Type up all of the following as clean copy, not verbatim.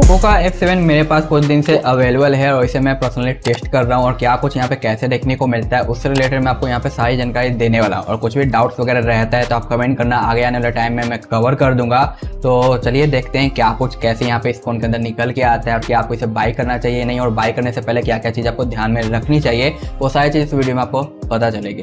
Poco का F7 मेरे पास कुछ दिन से अवेलेबल है और इसे मैं पर्सनली टेस्ट कर रहा हूँ और क्या कुछ यहाँ पे कैसे देखने को मिलता है उससे रिलेटेड मैं आपको यहाँ पे सारी जानकारी देने वाला हूँ। और कुछ भी डाउट्स वगैरह रहता है तो आप कमेंट करना, आगे आने वाले टाइम में मैं कवर कर दूंगा। तो चलिए देखते हैं क्या कुछ कैसे यहाँ पे इस फोन के अंदर निकल के आता है और क्या आपको इसे बाय करना चाहिए नहीं, और बाय करने से पहले क्या क्या चीज़ आपको ध्यान में रखनी चाहिए, वो सारी चीज़ इस वीडियो में आपको पता चलेगी।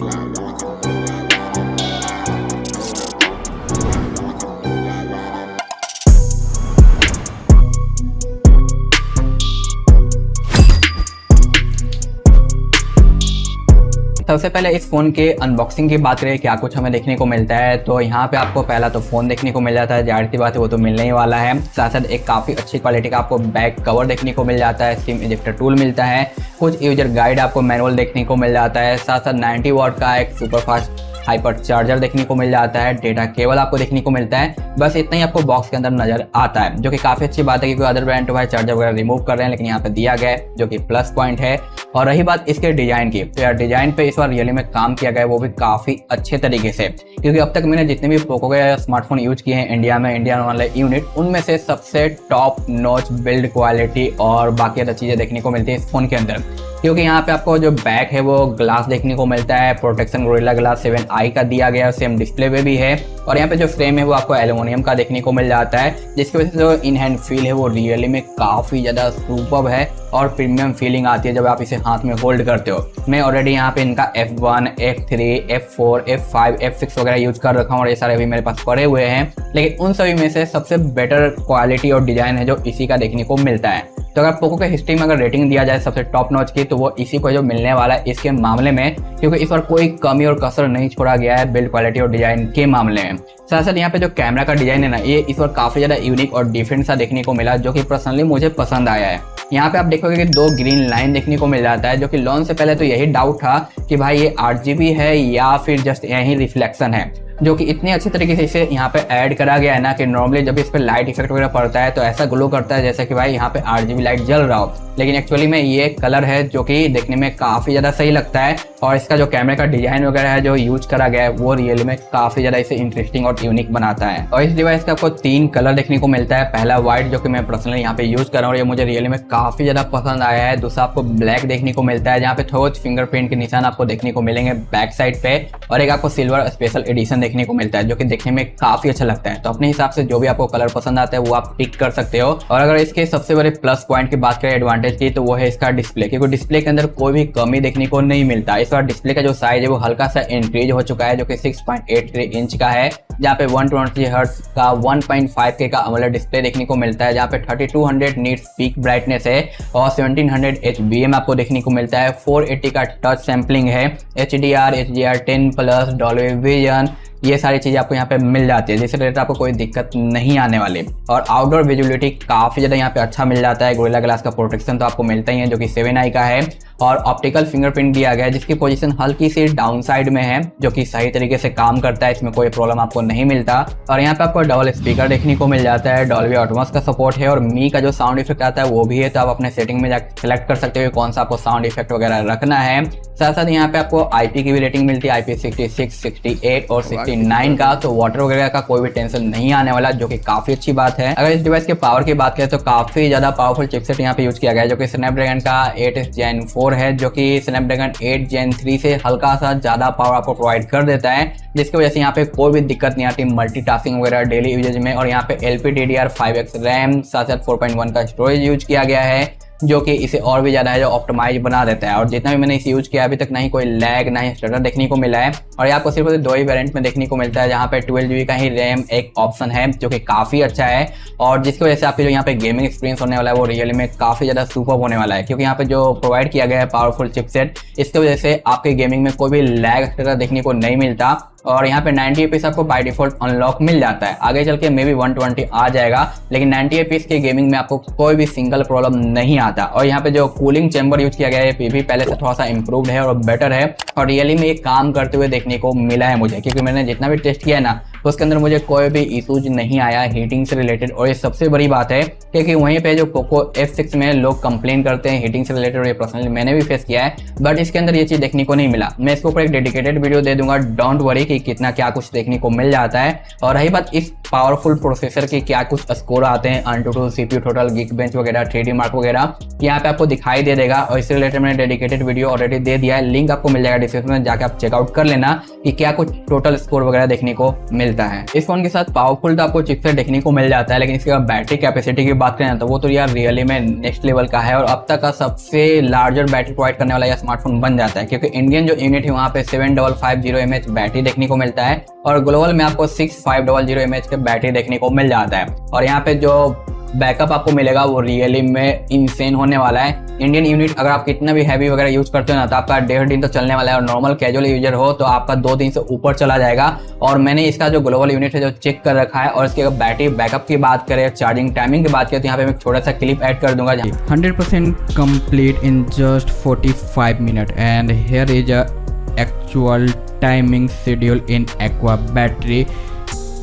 सबसे पहले इस फ़ोन के अनबॉक्सिंग की बात करें क्या कुछ हमें देखने को मिलता है, तो यहाँ पे आपको पहला तो फ़ोन देखने को मिल जाता है, जाहिर सी बात है वो तो मिलने ही वाला है। साथ साथ एक काफ़ी अच्छी क्वालिटी का आपको बैक कवर देखने को मिल जाता है, सिम इजेक्टर टूल मिलता है, कुछ यूजर गाइड आपको मैनुअल देखने को मिल जाता है, साथ साथ 90 वाट का एक सुपर फास्ट हाइपर चार्जर देखने को मिल जाता है, डेटा केबल आपको देखने को मिलता है। बस इतना ही आपको बॉक्स के अंदर नजर आता है, जो कि काफ़ी अच्छी बात है क्योंकि अदर ब्रांड तो भाई चार्जर वगैरह रिमूव कर रहे हैं, लेकिन यहाँ पे दिया गया है जो कि प्लस पॉइंट है। और रही बात इसके डिजाइन की, तो यार डिजाइन पे इस बार रियली में काम किया गया है, वो भी काफ़ी अच्छे तरीके से, क्योंकि अब तक मैंने जितने भी पोको के स्मार्टफोन यूज किए हैं इंडिया में, इंडियन वाले यूनिट, उनमें से सबसे टॉप नॉच बिल्ड क्वालिटी और बाकी other चीज़ें देखने को मिलती है इस फोन के अंदर। क्योंकि यहाँ पे आपको जो बैक है वो ग्लास देखने को मिलता है, प्रोटेक्शन गोरिल्ला ग्लास 7i का दिया गया है, सेम डिस्प्ले पे भी है। और यहाँ पे जो फ्रेम है वो आपको एल्युमिनियम का देखने को मिल जाता है, जिसकी वजह से जो इन हैंड फील है वो रियली में काफ़ी ज़्यादा सुपर्ब है और प्रीमियम फीलिंग आती है जब आप इसे हाथ में होल्ड करते हो। मैं ऑलरेडी यहाँ पे इनका F1, F3, F4, F5, F6 वगैरह यूज कर रखा हूँ और ये सारे अभी मेरे पास पड़े हुए हैं, लेकिन उन सभी में से सबसे बेटर क्वालिटी और डिज़ाइन है जो इसी का देखने को मिलता है। तो अगर पोको के हिस्ट्री में अगर रेटिंग दिया जाए सबसे टॉप नॉच की, तो वो इसी को जो मिलने वाला है इसके मामले में, क्योंकि इस बार कोई कमी और कसर नहीं छोड़ा गया है बिल्ड क्वालिटी और डिजाइन के मामले में। साथ साथ यहाँ पे जो कैमरा का डिजाइन है ना, ये इस बार काफ़ी ज़्यादा यूनिक और डिफरेंट सा देखने को मिला, जो कि पर्सनली मुझे पसंद आया है। यहाँ पे आप देखोगे कि 2 ग्रीन लाइन देखने को मिल जाता है, जो कि लॉन्च से पहले तो यही डाउट था कि भाई ये 8GB है या फिर जस्ट यही रिफ्लेक्शन है, जो कि इतने अच्छे तरीके से इसे यहाँ पे ऐड करा गया है ना कि नॉर्मली जब इस पर लाइट इफेक्ट वगैरह पड़ता है तो ऐसा ग्लो करता है जैसे कि भाई यहाँ पे 8GB लाइट जल रहा हो, लेकिन एक्चुअली में ये कलर है जो कि देखने में काफ़ी ज़्यादा सही लगता है। और इसका जो कैमरे का डिजाइन वगैरह है जो यूज करा गया है वो रियली में काफ़ी ज़्यादा इसे इंटरेस्टिंग और यूनिक बनाता है। और इस डिवाइस का आपको 3 कलर देखने को मिलता है। पहला व्हाइट, जो कि मैं पर्सनली यहाँ पे यूज कर रहा हूँ और ये मुझे रियली में काफ़ी ज़्यादा पसंद आया है। दूसरा आपको ब्लैक देखने को मिलता है, जहाँ पे थोड़े फिंगरप्रिंट के निशान आपको देखने को मिलेंगे बैक साइड पे, और एक आपको सिल्वर स्पेशल एडिशन देखने को मिलता है जो कि देखने में काफ़ी अच्छा लगता है। तो अपने हिसाब से जो भी आपको कलर पसंद आता है वो आप टिक कर सकते हो। और अगर इसके सबसे बड़े प्लस पॉइंट की बात करें एडवांटेज की, तो वो है इसका डिस्प्ले, क्योंकि डिस्प्ले के अंदर कोई भी कमी देखने को नहीं मिलता। इस बार डिस्प्ले का जो साइज है वो हल्का सा इंक्रीज हो चुका है, जो कि 6.83 इंच का है, जहाँ पे 120 हर्ट्ज का 1.5K का AMOLED डिस्प्ले देखने को मिलता है, जहाँ पे 3200 नीट्स पीक ब्राइटनेस है और 1700 HBM आपको देखने को मिलता है। 480 का टच सैम्पलिंग है, HDR, HDR10+, डॉल्बी विजन, ये सारी चीज़ें आपको यहाँ पे मिल जाती है, जिससे रिलेटेड आपको कोई दिक्कत नहीं आने वाली। और आउटडोर विजिबिलिटी काफ़ी ज़्यादा यहाँ पे अच्छा मिल जाता है। गोरिल्ला ग्लास का प्रोटेक्शन तो आपको मिलता ही है जो कि 7i का है, और ऑप्टिकल फिंगरप्रिंट दिया गया है जिसकी पोजीशन हल्की सी डाउन साइड में है, जो कि सही तरीके से काम करता है, इसमें कोई प्रॉब्लम आपको नहीं मिलता। और यहाँ पे आपको डबल स्पीकर देखने को मिल जाता है, डॉल्बी एटमॉस का सपोर्ट है और मी का जो साउंड इफेक्ट आता है वो भी है, तो आप अपने सेटिंग में जाकर सेलेक्ट कर सकते हो कौन सा आपको साउंड इफेक्ट वगैरह रखना है। साथ साथ यहाँ पे आपको IP की भी रेटिंग मिलती है, IP66, 68 और 69 का, तो वाटर वगैरह का कोई भी टेंशन नहीं आने वाला, जो कि काफ़ी अच्छी बात है। अगर इस डिवाइस के पावर की बात करें तो काफ़ी ज़्यादा पावरफुल चिपसेट यहाँ पे यूज किया गया है, जो कि स्नैपड्रैगन का 8 Gen 4 है, जो कि स्नैपड्रैगन 8 Gen 3 से हल्का सा ज़्यादा पावर आपको प्रोवाइड कर देता है, जिसकी वजह से यहाँ पे कोई भी दिक्कत नहीं आती मल्टीटास्किंग वगैरह डेली यूजेज में। और यहाँ पे LPDDR5X रैम, साथ साथ 4.1 का स्टोरेज यूज किया गया है, जो कि इसे और भी ज़्यादा है जो ऑप्टिमाइज बना देता है। और जितना भी मैंने इसे यूज किया अभी तक, ना ही कोई लैग ना ही स्टटर देखने को मिला है। और ये आपको सिर्फ 2 ही वेरिएंट में देखने को मिलता है, जहाँ पे 12GB का ही रैम एक ऑप्शन है, जो कि काफ़ी अच्छा है, और जिसकी वजह से आपके जो यहाँ पे गेमिंग एक्सपीरियंस होने वाला है वो रियली में काफ़ी ज़्यादा सुपर होने वाला है, क्योंकि यहाँ पे जो प्रोवाइड किया गया है पावरफुल चिपसेट, इसकी वजह से आपके गेमिंग में कोई भी लैग स्टटर देखने को नहीं मिलता। और यहाँ पे 90 FPS आपको बाय डिफॉल्ट अनलॉक मिल जाता है, आगे चल के मे बी 120 आ जाएगा, लेकिन 90 FPS के गेमिंग में आपको कोई भी सिंगल प्रॉब्लम नहीं आता। और यहाँ पे जो कूलिंग चैम्बर यूज किया गया है ये भी पहले से थोड़ा सा इम्प्रूव्ड है और बेटर है, और रियली में ये काम करते हुए देखने को मिला है मुझे, क्योंकि मैंने जितना भी टेस्ट किया है ना तो उसके अंदर मुझे कोई भी इशूज नहीं आया हीटिंग से रिलेटेड। और ये सबसे बड़ी बात है, क्योंकि वहीं पे जो पोको F6 में लोग कंप्लेन करते हैं हीटिंग से रिलेटेड, और ये पर्सनली मैंने भी फेस किया है, बट इसके अंदर ये चीज़ देखने को नहीं मिला। मैं इसके ऊपर एक डेडिकेटेड वीडियो दे दूंगा, डोंट वरी, कि कितना क्या कुछ देखने को मिल जाता है। और रही बात इस पावरफुल प्रोसेसर के क्या कुछ स्कोर आते हैं, AnTuTu, CPU टोटल, Geekbench वगैरह, 3D Mark वगैरह, यहाँ पे आपको दिखाई दे देगा। और इससे रिलेटेड मैंने डेडिकेटेड वीडियो ऑलरेडी दे दिया है, लिंक आपको मिल जाएगा डिस्क्रिप्शन में, जाके आप चेकआउट कर लेना कि क्या कुछ टोटल स्कोर वगैरह देखने को मिलता है। इस फोन के साथ पावरफुल तो आपको चिपसेट देखने को मिल जाता है, लेकिन इसके बाद बैटरी कैपेसिटी की बात करें तो वो तो यार रियली में नेक्स्ट लेवल का है और अब तक का सबसे लार्जर बैटरी प्रोवाइड करने वाला यह स्मार्टफोन बन जाता है, क्योंकि इंडियन जो यूनिट है वहाँ पे 7550 mAh बैटरी देखने को मिलता है और ग्लोबल में आपको 6500 mAh के बैटरी देखने को मिल जाता है। और यहाँ पे जो बैकअप आपको मिलेगा वो रियली में इंसेन होने वाला है। इंडियन यूनिट अगर आप कितना भी हैवी वगैरह यूज करते हो ना तो आपका 1.5 दिन तो चलने वाला है, और नॉर्मल कैजुअल यूजर हो तो आपका 2 दिन से ऊपर चला जाएगा। और मैंने इसका जो ग्लोबल यूनिट है जो चेक कर रखा है, और इसके अगर बैटरी बैकअप की बात करें, चार्जिंग टाइमिंग की बात करें तो यहाँ पे मैं छोटा सा क्लिप ऐड कर दूंगा। 100% complete in just 45 minutes, and here is a actual timing schedule in Aqua battery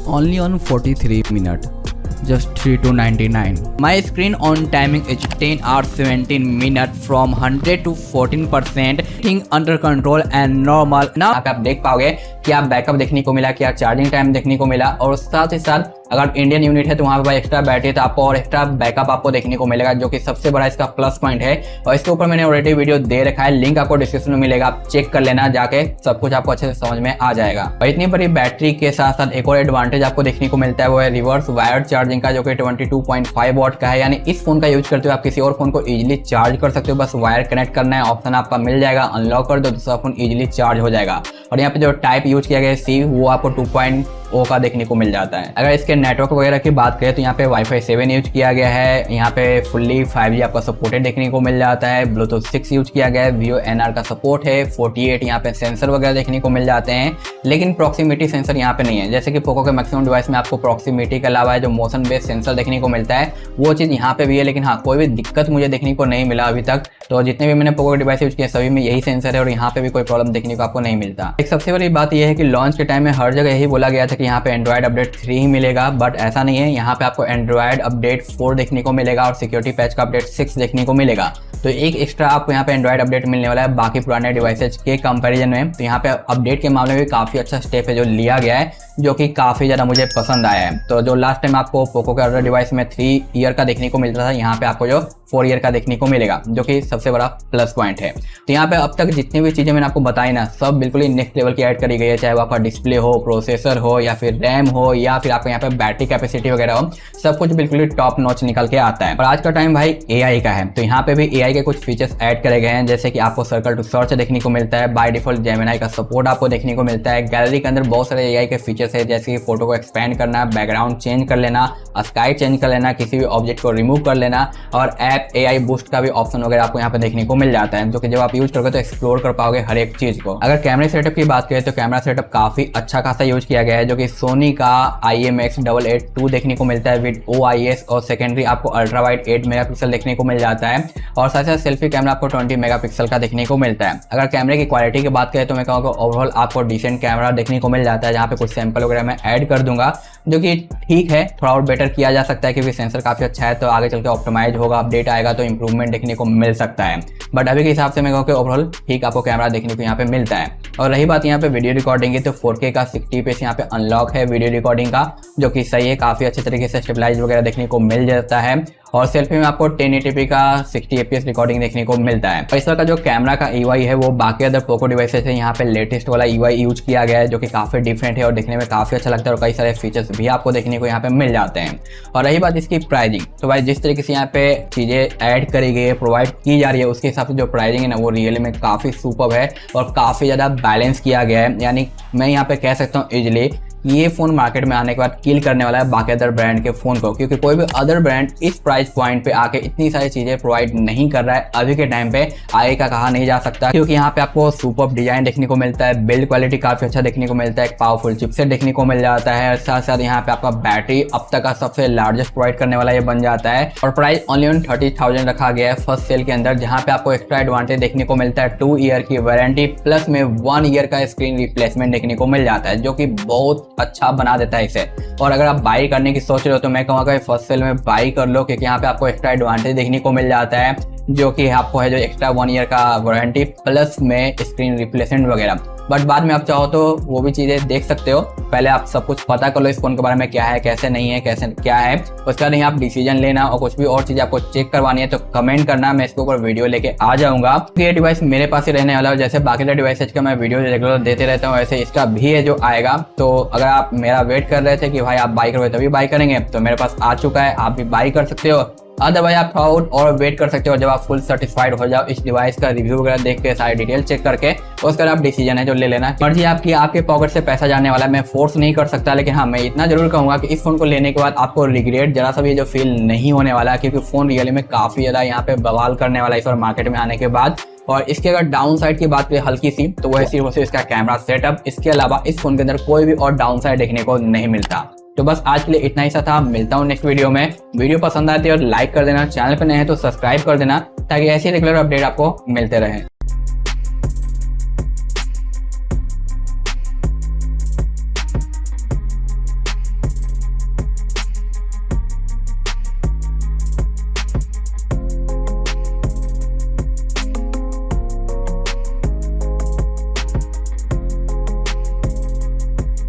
only on 43 minutes. Just 3 to 99. My screen on timing is 10 hours 17 minutes from 100 to 14%. Thing under control and normal. Now आप देख पाओगे कि आप backup देखने को मिला, क्या charging time देखने को मिला, और साथ ही साथ अगर इंडियन यूनिट है तो वहाँ पे एक्स्ट्रा बैटरी तो आपको और एक्स्ट्रा बैकअप आपको देखने को मिलेगा, जो कि सबसे बड़ा इसका प्लस पॉइंट है। और इसके ऊपर मैंने ऑलरेडी वीडियो दे रखा है, लिंक आपको डिस्क्रिप्शन में मिलेगा, आप चेक कर लेना जाके, सब कुछ आपको अच्छे से समझ में आ जाएगा। और इतनी बड़ी बैटरी के साथ साथ एक और एडवांटेज आपको देखने को मिलता है, वो है रिवर्स वायर्ड चार्जिंग का, जो कि 22.5 वॉट का है। यानी इस फोन का यूज करते हुए आप किसी और फोन को इजिली चार्ज कर सकते हो, बस वायर कनेक्ट करना है, ऑप्शन आपका मिल जाएगा, अनलॉक कर दो दूसरा फोन इजिली चार्ज हो जाएगा। और यहाँ पे जो टाइप यूज किया गया है C, वो आपको 2.0 का देखने को मिल जाता है। अगर इसके नेटवर्क वगैरह की बात करें तो यहाँ पे Wi-Fi 7 यूज किया गया है, यहाँ पे फुल्ली 5G आपका सपोर्टेड देखने को मिल जाता है, Bluetooth 6 यूज किया गया है, VoNR का सपोर्ट है, 48 यहाँ पे सेंसर वगैरह देखने को मिल जाते हैं, लेकिन प्रॉक्सिमिटी सेंसर यहाँ पे नहीं है। जैसे कि पोको के मैक्सिमम डिवाइस में आपको प्रॉक्सिमिटी के अलावा जो मोशन बेस्ड सेंसर देखने को मिलता है वो चीज़ यहाँ पे भी है, लेकिन हाँ कोई भी दिक्कत मुझे देखने को नहीं मिला अभी तक। तो जितने भी मैंने पोको के डिवाइस यूज किए सभी में यही सेंसर है और यहाँ पे भी कोई प्रॉब्लम देखने को आपको नहीं मिलता। एक सबसे बड़ी बात यह है कि लॉन्च के टाइम में हर जगह यही बोला गया था कि यहाँ पे एंड्रॉइड अपडेट 3 ही मिलेगा, बट ऐसा नहीं है। यहाँ पे आपको एंड्रॉइड अपडेट 4 देखने को मिलेगा और सिक्योरिटी पैच का अपडेट 6 देखने को मिलेगा। तो एक एक्स्ट्रा आपको यहाँ पे एंड्रॉइड अपडेट मिलने वाला है बाकी पुराने डिवाइसेज के कंपैरिजन में। तो यहाँ पे अपडेट के मामले में काफ़ी अच्छा स्टेप है जो लिया गया है, जो कि काफ़ी ज़्यादा मुझे पसंद आया है। तो जो लास्ट टाइम आपको पोको के अदर डिवाइस में 3 ईयर का देखने को मिलता था, यहाँ पे आपको जो 4 ईयर का देखने को मिलेगा, जो कि सबसे बड़ा प्लस पॉइंट है। तो यहाँ पे अब तक जितनी भी चीज़ें मैंने आपको बताई ना, सब बिल्कुल ही नेक्स्ट लेवल की ऐड करी गई है, चाहे वो आपका डिस्प्ले हो, प्रोसेसर हो, या फिर रैम हो, या फिर आपका यहाँ पे बैटरी कैपेसिटी वगैरह हो, सब कुछ बिल्कुल ही टॉप नॉच निकल के आता है। और आज का टाइम भाई AI का है, तो यहाँ पे भी AI के कुछ फीचर्स ऐड करे गए हैं, जैसे कि आपको सर्कल टू सर्च देखने को मिलता है, बाय डिफॉल्ट जेमिनी का सपोर्ट आपको देखने को मिलता है। गैलरी के अंदर बहुत सारे AI के फीचर्स है, जैसे कि फोटो को एक्सपेंड करना, बैकग्राउंड चेंज कर लेना, स्काई चेंज कर लेना, किसी भी ऑब्जेक्ट को रिमूव कर लेना, और ऐप AI बूस्ट का भी ऑप्शन वगैरह आपको यहाँ पे देखने को मिल जाता है, जो कि जब आप यूज करोगे तो एक्सप्लोर कर पाओगे हर एक चीज को। अगर कैमरे सेटअप की बात करें तो कैमरा सेटअप काफी अच्छा खासा यूज किया गया है, जो कि सोनी का IMX882 देखने को मिलता है विद OIS, और सेकेंडरी आपको अल्ट्रा वाइड 8 मेगापिक्सल देखने को मिल जाता है, और साथ साथ सेल्फी कैमरा आपको 20 मेगापिक्सल का देखने को मिलता है। अगर कैमरे की क्वालिटी की बात करें तो मैं कहूँगा ओवरऑल आपको डिसेंट कैमरा देखने को मिल जाता है, जहाँ पे कुछ सैंपल वगैरह मैं ऐड कर दूंगा, जो कि ठीक है, थोड़ा और बेटर किया जा सकता है क्योंकि सेंसर काफी अच्छा है, तो आगे चल के ऑप्टिमाइज होगा, अपडेट आएगा तो इंप्रूवमेंट देखने को मिल सकता है। बट अभी के हिसाब से मैं कहूँ कि ओवरऑल ठीक आपको कैमरा देखने को यहाँ पे मिलता है। और रही बात यहाँ पे वीडियो रिकॉर्डिंग की, तो 4K का 60 FPS यहाँ पे अनलॉक है वीडियो रिकॉर्डिंग का, जो कि सही है, काफी अच्छे तरीके से स्टेबलाइज वगैरह देखने को मिल जाता है। और सेल्फी में आपको 1080p का 60 fps रिकॉर्डिंग देखने को मिलता है। और इस तरह का जो कैमरा का EY है वो बाकी अदर पोको डिवाइसेस है, यहाँ पे लेटेस्ट वाला EY यूज किया गया है, जो कि काफी डिफरेंट है और देखने में काफी अच्छा लगता है, और कई सारे फीचर्स भी आपको देखने को यहाँ पे मिल जाते हैं। और रही बात इसकी प्राइसिंग, तो भाई जिस तरीके से यहाँ पे चीजें ऐड करी गई है, प्रोवाइड की जा रही है, उसके हिसाब से जो प्राइसिंग है ना वो रियली में काफी सुपर्ब है और काफी ज्यादा बैलेंस किया गया है। यानी मैं यहाँ पे कह सकता हूँ इजिली ये फोन मार्केट में आने के बाद किल करने वाला है बाकी अदर ब्रांड के फोन को, क्योंकि कोई भी अदर ब्रांड इस प्राइस पॉइंट पे आके इतनी सारी चीजें प्रोवाइड नहीं कर रहा है अभी के टाइम पे। आगे का कहा नहीं जा सकता, क्योंकि यहाँ पे आपको सुपर डिजाइन देखने को मिलता है, बिल्ड क्वालिटी काफी अच्छा देखने को मिलता है, एक पावरफुल चिपसेट देखने को मिल जाता है, साथ साथ यहाँ पे आपका बैटरी अब तक का सबसे लार्जेस्ट प्रोवाइड करने वाला ये बन जाता है। और प्राइस ओनली 30,000 रखा गया है फर्स्ट सेल के अंदर, जहाँ पे आपको एक्स्ट्रा एडवांटेज देखने को मिलता है 2 ईयर की वारंटी प्लस में 1 ईयर का स्क्रीन रिप्लेसमेंट देखने को मिल जाता है, जो कि बहुत अच्छा बना देता है इसे। और अगर आप बाई करने की सोच रहे हो तो मैं कहूँगा फर्स्ट सेल में बाई कर लो, क्योंकि यहाँ पे आपको एक्स्ट्रा एडवांटेज देखने को मिल जाता है, जो कि आपको है जो एक्स्ट्रा 1 ईयर का वारंटी प्लस में स्क्रीन रिप्लेसमेंट वगैरह। बट बाद में आप चाहो तो वो भी चीज़ें देख सकते हो। पहले आप सब कुछ पता कर लो इस फोन के बारे में, क्या है कैसे नहीं है कैसे क्या है, उसके बाद आप डिसीजन लेना। और कुछ भी और चीज़ आपको चेक करवानी है तो कमेंट करना, मैं इसके ऊपर वीडियो लेके आ जाऊंगा। ये डिवाइस मेरे पास ही रहने वाला है, जैसे बाकी डिवाइसेज का मैं वीडियो रेगुलर देते रहता हूँ वैसे इसका भी है जो आएगा। तो अगर आप मेरा वेट कर रहे थे कि भाई आप बाई करोगे तभी बाई करेंगे, तो मेरे पास आ चुका है, आप भी बाई कर सकते हो। अदरवाइज आप थोड़ा और वेट कर सकते हो जब आप फुल सेटिस्फाइड हो जाओ इस डिवाइस का रिव्यू वगैरह देख के, सारी डिटेल चेक करके, उसके बाद आप डिसीजन है जो ले लेना। मर्जी आपकी, आपके पॉकेट से पैसा जाने वाला है, मैं फोर्स नहीं कर सकता, लेकिन हाँ मैं इतना जरूर कहूंगा कि इस फोन को लेने के बाद आपको रिग्रेट जरा सा भी जो फील नहीं होने वाला है, क्योंकि फोन रियली में काफी ज्यादा यहाँ पे बवाल करने वाला है इस बार मार्केट में आने के बाद। और इसके अगर डाउन साइड की बात करें हल्की सी, तो वह सिर्फ इसका कैमरा सेटअप, इसके अलावा इस फोन के अंदर कोई भी और डाउन साइड देखने को नहीं मिलता। तो बस आज के लिए इतना ही सा था, मिलता हूँ नेक्स्ट वीडियो में। वीडियो पसंद आती है और लाइक कर देना, चैनल पर नए हैं तो सब्सक्राइब कर देना ताकि ऐसी रेगुलर अपडेट आपको मिलते रहे।